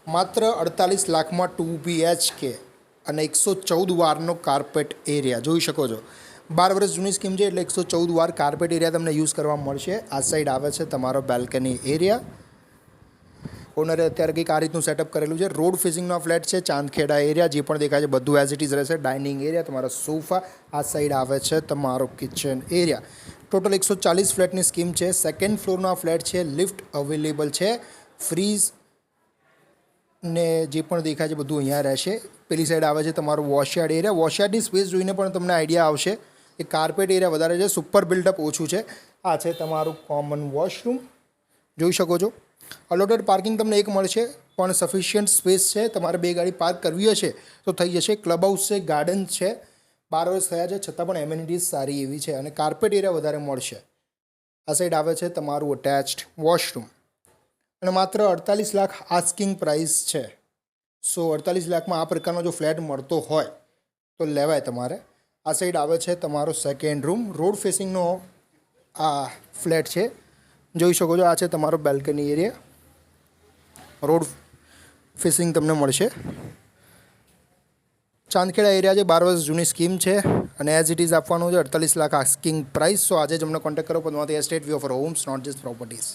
માત્ર 48 લાખમાં 2 BHK અને 114 વારનો carpet area જોઈ શકો છો. 12 વર્ષ જૂની સ્કીમ છે એટલે 114 વાર કાર્પેટ એરિયા તમને યુઝ કરવા મળશે. આ સાઈડ આવે છે તમારો બેલ્કની એરિયા. ઓનરે અત્યારે કંઈક આ રીતનું સેટઅપ કરેલું છે. રોડ ફેસિંગનો ફ્લેટ છે. ચાંદખેડા એરિયા જે પણ દેખાય છે બધું એઝ ઇટ ઇઝ રહેશે. ડાઇનિંગ એરિયા, તમારા સોફા. આ સાઈડ આવે છે તમારો કિચન એરિયા. ટોટલ 140 ફ્લેટની સ્કીમ છે. સેકન્ડ ફ્લોરનો આ ફ્લેટ છે. લિફ્ટ અવેલેબલ છે. ફ્રીઝ ને જે પણ દેખાય છે બધું અહીંયા રહેશે. પેલી સાઈડ આવે છે તમારો વોશયાર્ડ એરિયા. વોશયાર્ડની સ્પેસ જોઈને પણ તમને આઈડિયા આવશે કે કાર્પેટ એરિયા વધારે છે, સુપર બિલ્ડઅપ ઓછું છે. આ છે તમારું કોમન વોશરૂમ, જોઈ શકો છો. અલોટેડ પાર્કિંગ તમને એક મળશે પણ સફિશિયન્ટ સ્પેસ છે. તમારે 2 ગાડી પાર્ક કરવી હશે તો થઈ જશે. ક્લબ હાઉસ છે, ગાર્ડન છે. 12 વર્ષ થયા છે છતાં પણ એમ્યુનિટીઝ સારી એવી છે અને કાર્પેટ એરિયા વધારે મળશે. આ સાઈડ આવે છે તમારું અટેચ્ડ વોશરૂમ અને માત્ર 48 લાખ આસ્કિંગ પ્રાઇસ છે. સો 48 લાખમાં આ પ્રકારનો જો ફ્લેટ મળતો હોય તો લેવાય તમારે. આ સાઈડ આવે છે તમારો સેકન્ડ રૂમ. રોડ ફેસિંગનો આ ફ્લેટ છે, જોઈ શકો છો. આ છે તમારો બેલ્કની એરિયા. રોડ ફેસિંગ તમને મળશે. ચાંદખેડા એરિયા છે. 12 વર્ષ જૂની સ્કીમ છે અને એઝ ઇટ ઇઝ આપવાનું છે 48 લાખ આસ્કિંગ પ્રાઇસ. સો આજે જ અમને કોન્ટેક્ટ કરો. Padmavati estate, we offer homes, not just properties.